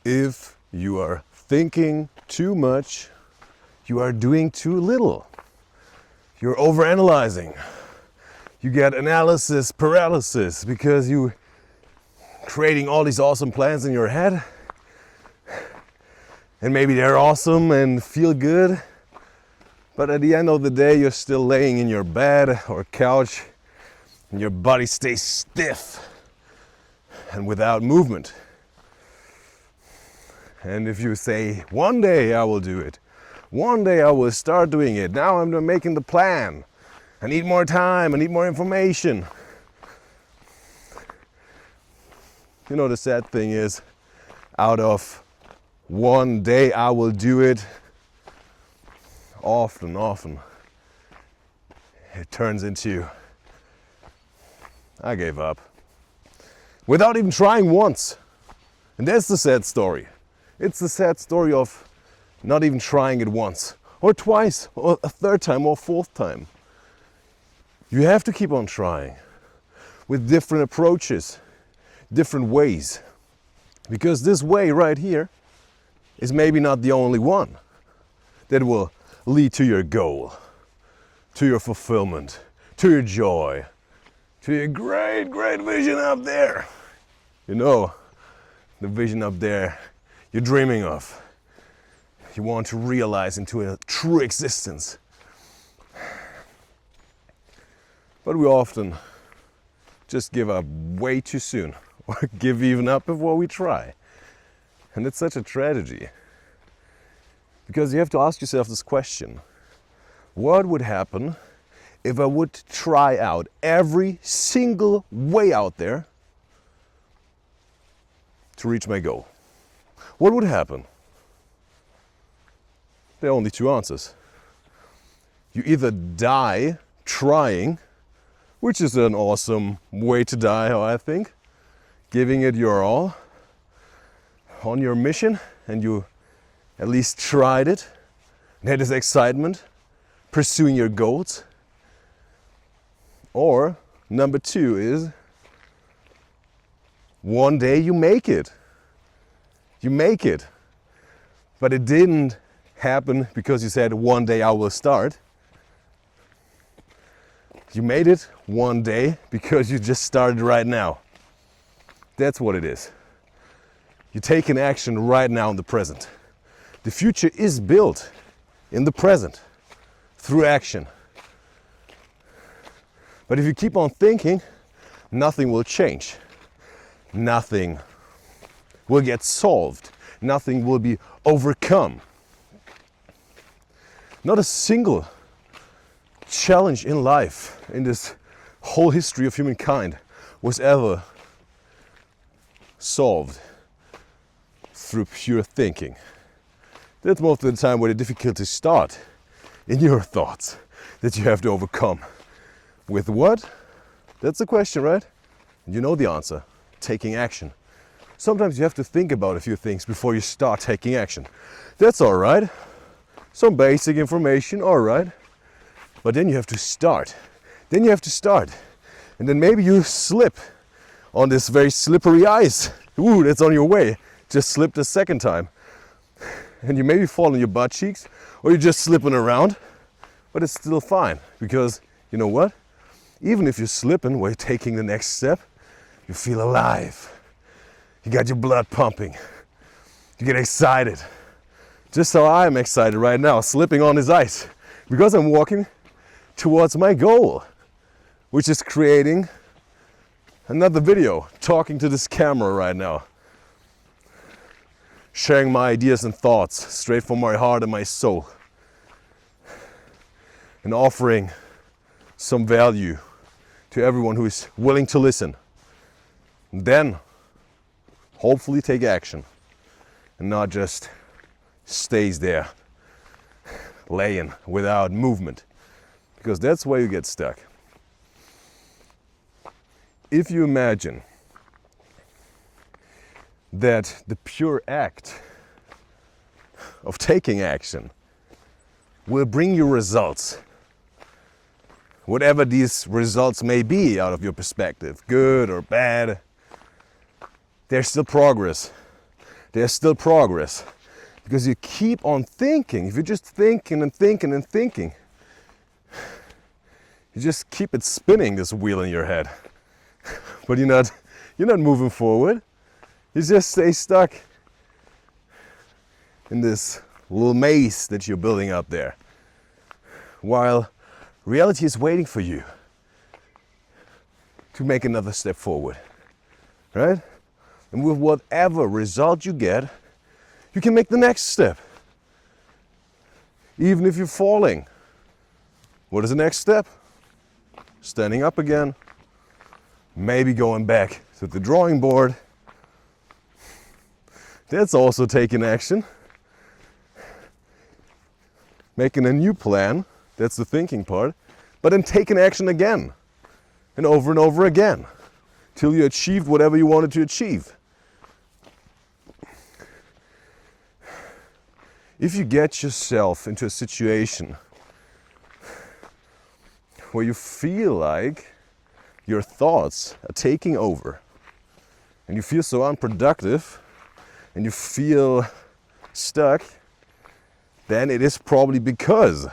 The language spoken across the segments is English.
If you are thinking too much, you are doing too little. You're overanalyzing. You get analysis paralysis because you creating all these awesome plans in your head. And maybe they're awesome and feel good. But at the end of the day, you're still laying in your bed or couch and your body stays stiff and without movement. And if you say, one day I will do it, one day I will start doing it, now I'm making the plan, I need more time, I need more information. You know, the sad thing is, out of one day I will do it, often, it turns into, I gave up. Without even trying once. And that's the sad story. It's the sad story of not even trying it once, or twice, or a third time, or fourth time. You have to keep on trying with different approaches, different ways. Because this way right here is maybe not the only one that will lead to your goal, to your fulfillment, to your joy, to your great, great vision up there. You know, the vision up there you're dreaming of. You want to realize into a true existence. But we often just give up way too soon, or give even up before we try. And it's such a tragedy. Because you have to ask yourself this question. What would happen if I would try out every single way out there to reach my goal? What would happen? There are only two answers. You either die trying, which is an awesome way to die, I think, giving it your all on your mission, and you at least tried it, and had this excitement, pursuing your goals. Or number two is, one day you make it. You make it. But it didn't happen because you said, one day I will start. You made it one day because you just started right now. That's what it is. You take an action right now in the present. The future is built in the present through action. But if you keep on thinking, nothing will change. Nothing will get solved. Nothing will be overcome. Not a single challenge in life, in this whole history of humankind, was ever solved through pure thinking. That's most of the time where the difficulties start, in your thoughts, that you have to overcome. With what? That's the question, right? And you know the answer. Taking action. Sometimes you have to think about a few things before you start taking action. That's all right. Some basic information, all right. But then you have to start. Then you have to start. And then maybe you slip on this very slippery ice. Ooh, that's on your way. Just slipped a second time. And you maybe fall on your butt cheeks, or you're just slipping around. But it's still fine, because you know what? Even if you're slipping while you're taking the next step, you feel alive. You got your blood pumping. You get excited. Just how I'm excited right now, slipping on this ice. Because I'm walking towards my goal, which is creating another video, talking to this camera right now. Sharing my ideas and thoughts straight from my heart and my soul. And offering some value to everyone who is willing to listen. And then, hopefully take action. And not just stays there, laying without movement. Because that's where you get stuck. If you imagine that the pure act of taking action will bring you results, whatever these results may be out of your perspective, good or bad, there's still progress. there's still progress. Because you keep on thinking. If you're just thinking and thinking and thinking, you just keep it spinning, this wheel in your head. But you're not moving forward. You just stay stuck in this little maze that you're building up there. While reality is waiting for you to make another step forward. Right? And with whatever result you get, you can make the next step. Even if you're falling. What is the next step? Standing up again. Maybe going back to the drawing board. That's also taking action. Making a new plan. That's the thinking part. But then taking action again. And over again. Till you achieved whatever you wanted to achieve. If you get yourself into a situation where you feel like your thoughts are taking over and you feel so unproductive and you feel stuck, then it is probably because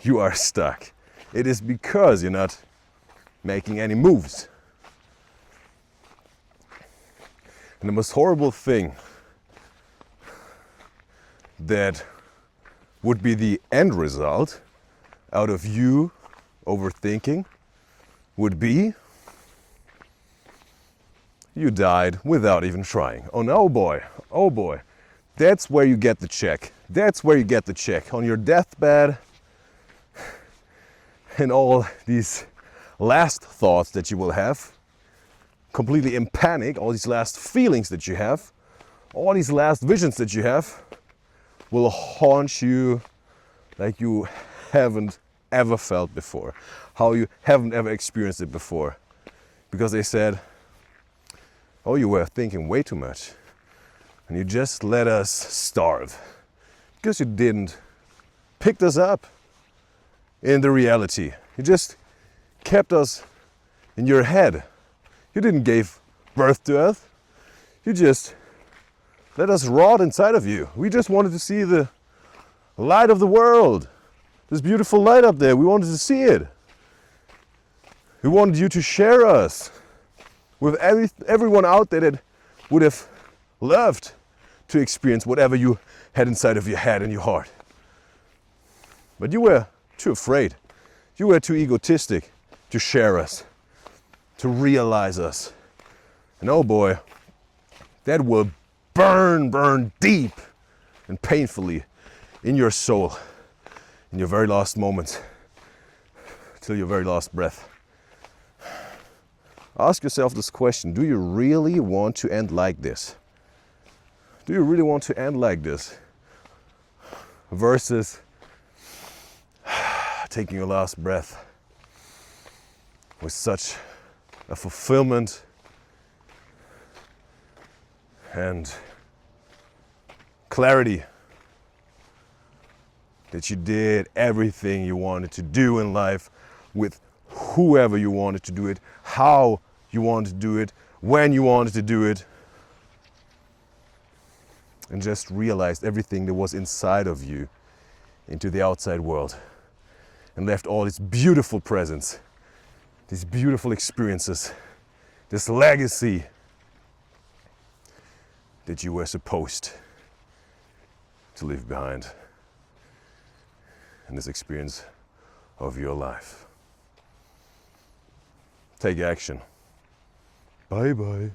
you are stuck. It is because you're not making any moves. And the most horrible thing that would be the end result out of you overthinking would be you died without even trying. Oh no, boy. Oh boy. That's where you get the check. That's where you get the check. On your deathbed and all these last thoughts that you will have, completely in panic, all these last feelings that you have, all these last visions that you have, will haunt you like you haven't ever felt before, how you haven't ever experienced it before. Because they said, oh, you were thinking way too much and you just let us starve because you didn't pick us up in the reality. You just kept us in your head. You didn't give birth to us. You just let us rot inside of you. We just wanted to see the light of the world. This beautiful light up there. We wanted to see it. We wanted you to share us with everyone out there that would have loved to experience whatever you had inside of your head and your heart. But you were too afraid. You were too egotistic to share us, to realize us. And oh boy, that will burn deep and painfully in your soul, in your very last moments, till your very last breath. Ask yourself this question: do you really want to end like this? Do you really want to end like this? Versus taking your last breath with such a fulfillment and clarity that you did everything you wanted to do in life with whoever you wanted to do it, how you wanted to do it, when you wanted to do it, and just realized everything that was inside of you into the outside world and left all these beautiful presents, these beautiful experiences, this legacy that you were supposed to leave behind in this experience of your life. Take action. Bye bye.